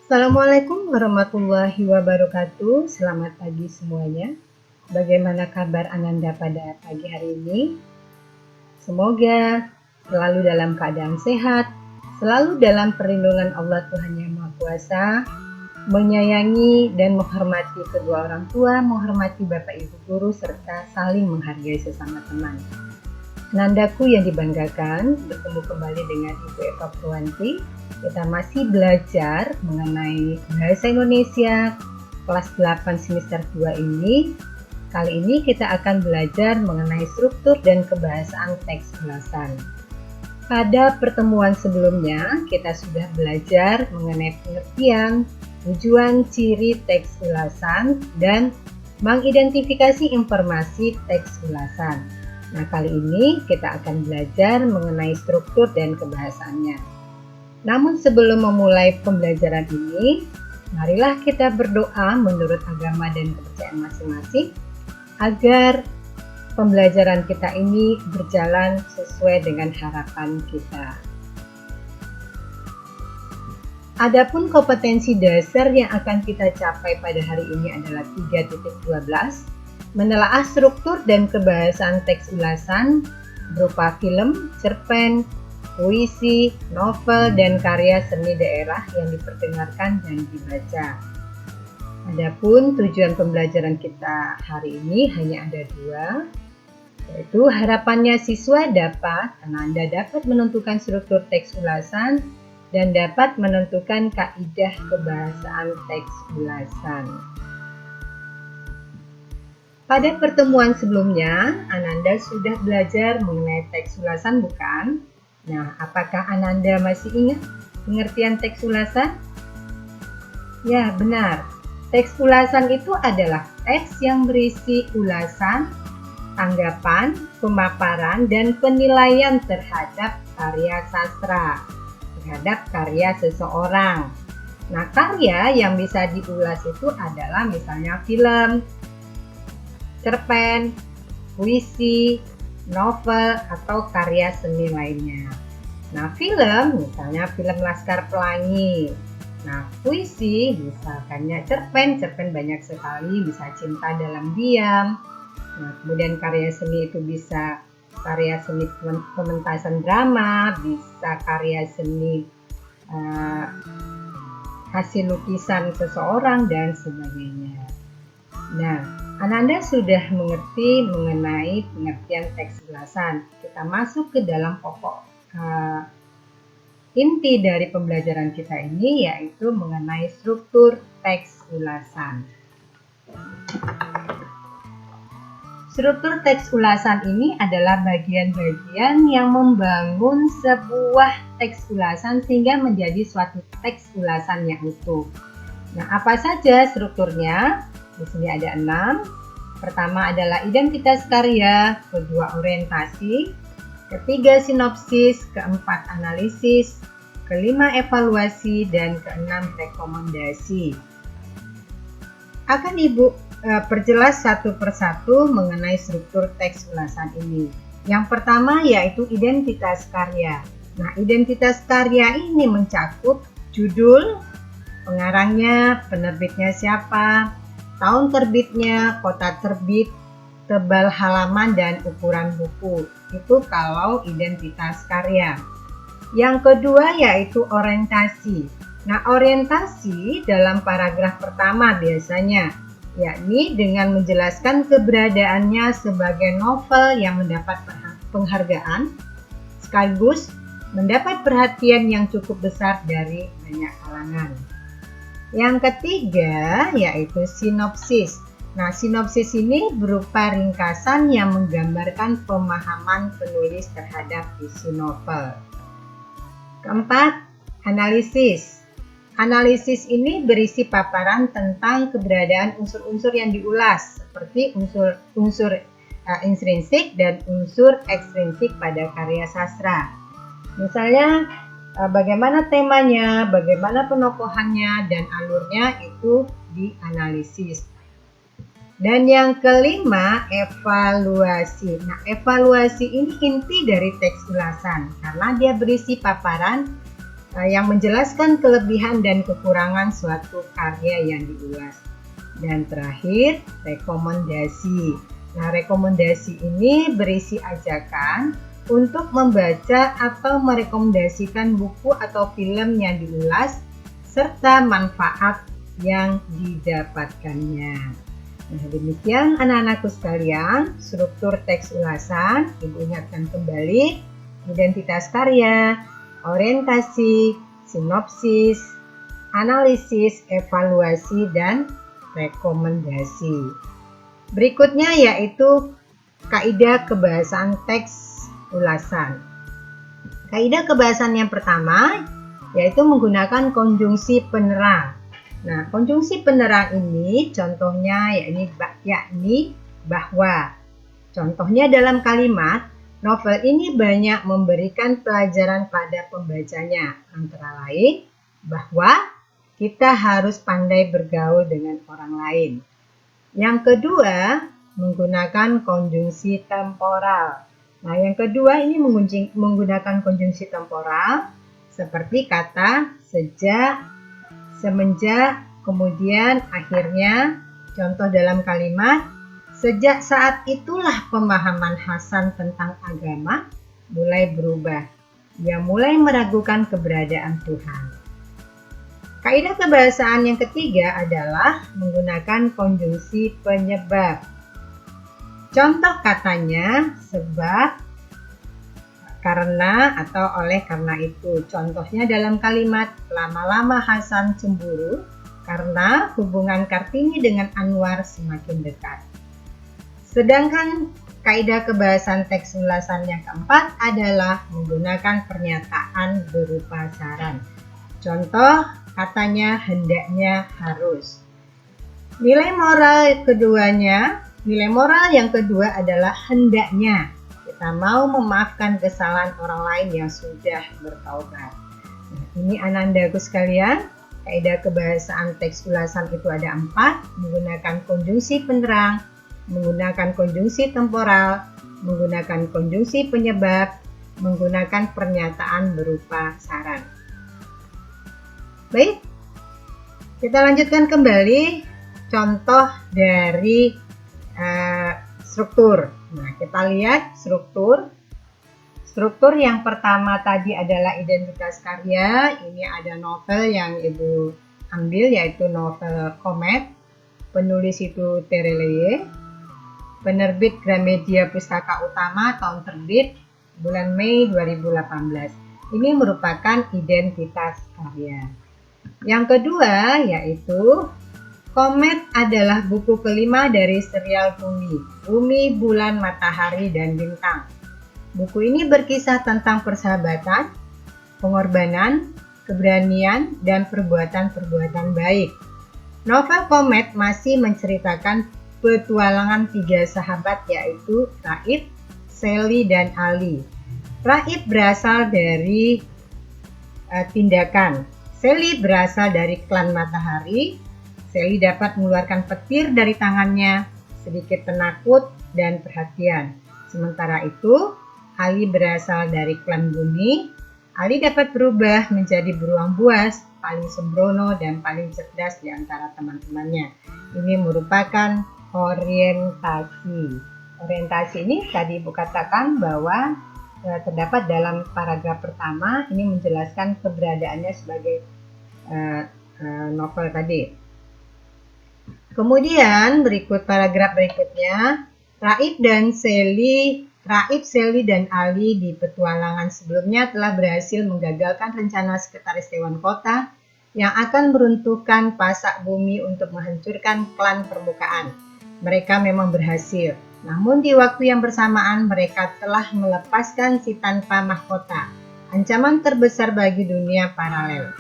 Assalamualaikum warahmatullahi wabarakatuh. Selamat pagi semuanya. Bagaimana kabar Ananda pada pagi hari ini? Semoga selalu dalam keadaan sehat, selalu dalam perlindungan Allah Tuhan Yang Maha Kuasa, menyayangi dan menghormati kedua orang tua, menghormati Bapak Ibu guru, serta saling menghargai sesama teman. Nandaku yang dibanggakan, bertemu kembali dengan Ibu Eva Purwanti. Kita masih belajar mengenai Bahasa Indonesia kelas 8 semester 2 ini. Kali ini kita akan belajar mengenai struktur dan kebahasaan teks ulasan. Pada pertemuan sebelumnya, kita sudah belajar mengenai pengertian, tujuan, ciri teks ulasan, dan mengidentifikasi informasi teks ulasan. Nah, kali ini kita akan belajar mengenai struktur dan kebahasaannya. Namun sebelum memulai pembelajaran ini, marilah kita berdoa menurut agama dan kepercayaan masing-masing agar pembelajaran kita ini berjalan sesuai dengan harapan kita. Adapun kompetensi dasar yang akan kita capai pada hari ini adalah 3.12. Menelaah struktur dan kebahasaan teks ulasan berupa film, cerpen, puisi, novel, dan karya seni daerah yang diperdengarkan dan dibaca. Adapun tujuan pembelajaran kita hari ini hanya ada dua, yaitu harapannya siswa Ananda dapat menentukan struktur teks ulasan dan dapat menentukan kaidah kebahasaan teks ulasan. Pada pertemuan sebelumnya, Ananda sudah belajar mengenai teks ulasan, bukan? Nah, apakah Ananda masih ingat pengertian teks ulasan? Ya, benar. Teks ulasan itu adalah teks yang berisi ulasan, tanggapan, pemaparan, dan penilaian terhadap karya sastra, terhadap karya seseorang. Nah, karya yang bisa diulas itu adalah misalnya film, cerpen, puisi, novel, atau karya seni lainnya. Nah, film, misalnya film Laskar Pelangi. Nah, puisi, misalkannya cerpen banyak sekali, bisa Cinta Dalam Diam. Nah, kemudian karya seni itu bisa karya seni pementasan drama, bisa karya seni hasil lukisan seseorang, dan sebagainya. Nah, Ananda sudah mengerti mengenai pengertian teks ulasan. Kita masuk ke dalam pokok inti dari pembelajaran kita ini, yaitu mengenai struktur teks ulasan. Struktur teks ulasan ini adalah bagian-bagian yang membangun sebuah teks ulasan sehingga menjadi suatu teks ulasan yang utuh. Nah, apa saja strukturnya? Di sini ada 6. Pertama adalah identitas karya, kedua orientasi, ketiga sinopsis, keempat analisis, kelima evaluasi, dan keenam rekomendasi. Akan Ibu perjelas satu persatu mengenai struktur teks ulasan ini. Yang pertama yaitu identitas karya. Nah, identitas karya ini mencakup judul, pengarangnya, penerbitnya siapa, tahun terbitnya, kota terbit, tebal halaman, dan ukuran buku. Itu kalau identitas karya. Yang kedua yaitu orientasi. Nah, orientasi dalam paragraf pertama biasanya, yakni dengan menjelaskan keberadaannya sebagai novel yang mendapat penghargaan, sekaligus mendapat perhatian yang cukup besar dari banyak kalangan. Yang ketiga yaitu sinopsis. Nah, sinopsis ini berupa ringkasan yang menggambarkan pemahaman penulis terhadap isi novel. Keempat, analisis. Analisis ini berisi paparan tentang keberadaan unsur-unsur yang diulas, seperti unsur intrinsik dan unsur ekstrinsik pada karya sastra. Misalnya, bagaimana temanya, bagaimana penokohannya, dan alurnya itu dianalisis. Dan yang kelima, evaluasi. Nah, evaluasi ini inti dari teks ulasan karena dia berisi paparan yang menjelaskan kelebihan dan kekurangan suatu karya yang diulas. Dan terakhir, rekomendasi. Nah, rekomendasi ini berisi ajakan untuk membaca atau merekomendasikan buku atau film yang diulas serta manfaat yang didapatkannya. Nah, demikian anak-anakku sekalian, struktur teks ulasan. Ibu ingatkan kembali, identitas karya, orientasi, sinopsis, analisis, evaluasi, dan rekomendasi. Berikutnya yaitu kaidah kebahasaan teks ulasan. Kaidah kebahasaan yang pertama yaitu menggunakan konjungsi penerang. Nah, konjungsi penerang ini contohnya yakni bahwa. Contohnya dalam kalimat, novel ini banyak memberikan pelajaran pada pembacanya, antara lain bahwa kita harus pandai bergaul dengan orang lain. Yang kedua, menggunakan konjungsi temporal. Nah, yang kedua ini menggunakan konjungsi temporal seperti kata sejak, semenjak, kemudian, akhirnya. Contoh dalam kalimat, sejak saat itulah pemahaman Hasan tentang agama mulai berubah. Dia mulai meragukan keberadaan Tuhan. Kaidah kebahasaan yang ketiga adalah menggunakan konjungsi penyebab. Contoh katanya sebab, karena, atau oleh karena itu. Contohnya dalam kalimat, lama-lama Hasan cemburu karena hubungan Kartini dengan Anwar semakin dekat. Sedangkan kaidah kebahasaan teks ulasan yang keempat adalah menggunakan pernyataan berupa saran. Contoh katanya hendaknya, harus. Nilai moral yang kedua adalah hendaknya. Kita mau memaafkan kesalahan orang lain yang sudah bertaubat. Nah, ini anak-anakku sekalian, kaidah kebahasaan teks ulasan itu ada 4, menggunakan konjungsi penerang, menggunakan konjungsi temporal, menggunakan konjungsi penyebab, menggunakan pernyataan berupa saran. Baik, kita lanjutkan kembali contoh dari struktur. Nah, kita lihat struktur. Struktur yang pertama tadi adalah identitas karya. Ini ada novel yang Ibu ambil, yaitu novel Komet. Penulis itu Tereleye. Penerbit Gramedia Pustaka Utama, tahun terbit bulan Mei 2018. Ini merupakan identitas karya. Yang kedua yaitu Komet adalah buku kelima dari serial Bumi, Bulan, Matahari, dan Bintang. Buku ini berkisah tentang persahabatan, pengorbanan, keberanian, dan perbuatan-perbuatan baik. Novel Komet masih menceritakan petualangan 3 sahabat yaitu Raib, Sally, dan Ali. Raib berasal dari tindakan. Sally berasal dari klan Matahari. Sally dapat mengeluarkan petir dari tangannya, sedikit penakut dan perhatian. Sementara itu, Ali berasal dari klan Bumi. Ali dapat berubah menjadi beruang buas, paling sembrono dan paling cerdas di antara teman-temannya. Ini merupakan orientasi. Orientasi ini tadi Ibu katakan bahwa terdapat dalam paragraf pertama, ini menjelaskan keberadaannya sebagai novel tadi. Kemudian berikut paragraf berikutnya, Raib, Sally, dan Ali di petualangan sebelumnya telah berhasil menggagalkan rencana Sekretaris Dewan Kota yang akan meruntuhkan pasak bumi untuk menghancurkan klan permukaan. Mereka memang berhasil, namun di waktu yang bersamaan mereka telah melepaskan si tanpa mahkota, ancaman terbesar bagi dunia paralel.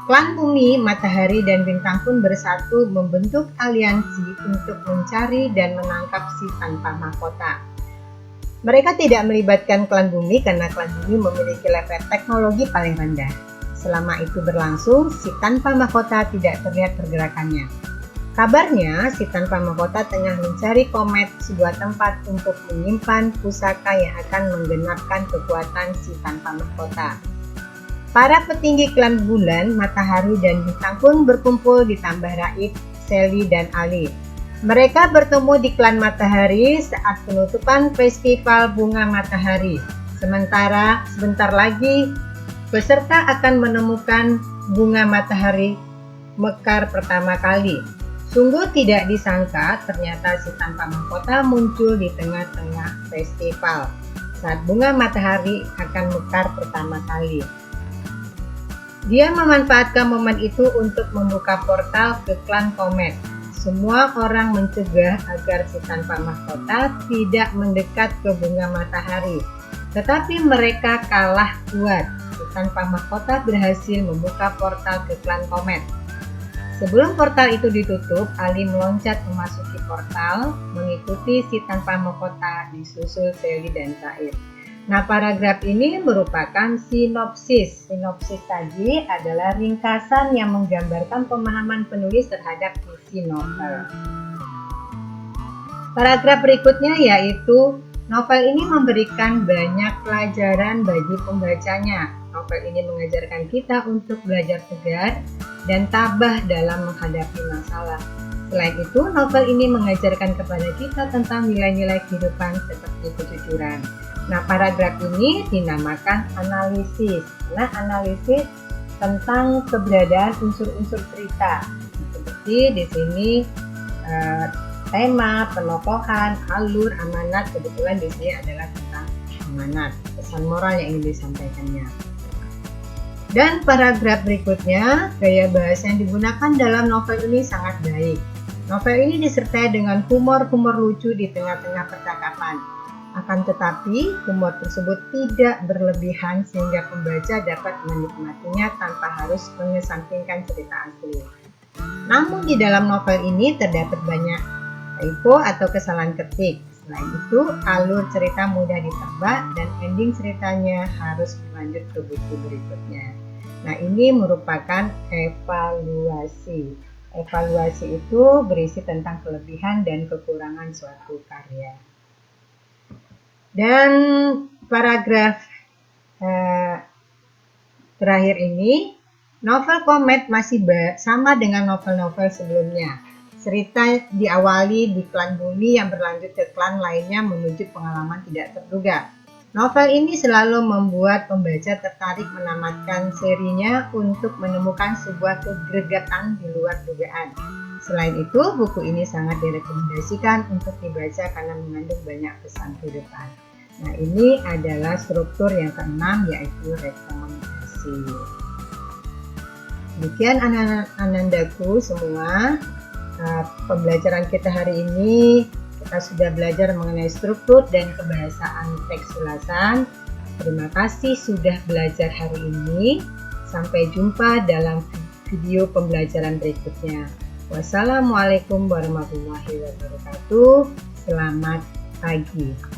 Klan Bumi, Matahari, dan Bintang pun bersatu membentuk aliansi untuk mencari dan menangkap si tanpa mahkota. Mereka tidak melibatkan klan Bumi karena klan Bumi memiliki level teknologi paling rendah. Selama itu berlangsung, si tanpa mahkota tidak terlihat pergerakannya. Kabarnya, si tanpa mahkota tengah mencari Komet, sebuah tempat untuk menyimpan pusaka yang akan menggenapkan kekuatan si tanpa mahkota. Para petinggi klan bulan, matahari, dan bintang pun berkumpul ditambah Raib, Sally, dan Ali. Mereka bertemu di klan matahari saat penutupan festival bunga matahari. Sementara sebentar lagi peserta akan menemukan bunga matahari mekar pertama kali. Sungguh tidak disangka ternyata si tanpa mahkota muncul di tengah-tengah festival saat bunga matahari akan mekar pertama kali. Dia memanfaatkan momen itu untuk membuka portal ke klan Komet. Semua orang mencegah agar si tanpa mahkota tidak mendekat ke bunga matahari. Tetapi mereka kalah kuat. Si tanpa mahkota berhasil membuka portal ke klan Komet. Sebelum portal itu ditutup, Ali meloncat memasuki portal, mengikuti si tanpa mahkota disusul Sally dan Said. Nah, paragraf ini merupakan sinopsis. Sinopsis tadi adalah ringkasan yang menggambarkan pemahaman penulis terhadap isi novel. Paragraf berikutnya yaitu, novel ini memberikan banyak pelajaran bagi pembacanya. Novel ini mengajarkan kita untuk belajar tegar dan tabah dalam menghadapi masalah. Selain itu, novel ini mengajarkan kepada kita tentang nilai-nilai kehidupan seperti kejujuran. Nah, paragraf ini dinamakan analisis. Nah, analisis tentang keberadaan unsur-unsur cerita. Seperti di sini tema, penokohan, alur, amanat. Kebetulan di sini adalah tentang amanat, pesan moral yang ingin disampaikannya. Dan paragraf berikutnya, gaya bahasa yang digunakan dalam novel ini sangat baik. Novel ini disertai dengan humor-humor lucu di tengah-tengah percakapan. Akan tetapi, humor tersebut tidak berlebihan sehingga pembaca dapat menikmatinya tanpa harus mengesampingkan cerita asli. Namun di dalam novel ini terdapat banyak typo atau kesalahan ketik. Selain itu, alur cerita mudah ditebak dan ending ceritanya harus berlanjut ke buku berikutnya. Nah, ini merupakan evaluasi. Evaluasi itu berisi tentang kelebihan dan kekurangan suatu karya. Dan paragraf terakhir ini, novel Komet masih sama dengan novel-novel sebelumnya. Cerita diawali di klan Bumi yang berlanjut ke klan lainnya menuju pengalaman tidak terduga. Novel ini selalu membuat pembaca tertarik menamatkan serinya untuk menemukan sebuah kegregatan di luar dugaan. Selain itu, buku ini sangat direkomendasikan untuk dibaca karena mengandung banyak pesan kehidupan. Nah, ini adalah struktur yang keenam, yaitu rekomendasi. Demikian anandaku semua, pembelajaran kita hari ini. Kita sudah belajar mengenai struktur dan kebahasaan teks ulasan. Terima kasih sudah belajar hari ini. Sampai jumpa dalam video pembelajaran berikutnya. Wassalamualaikum warahmatullahi wabarakatuh. Selamat pagi.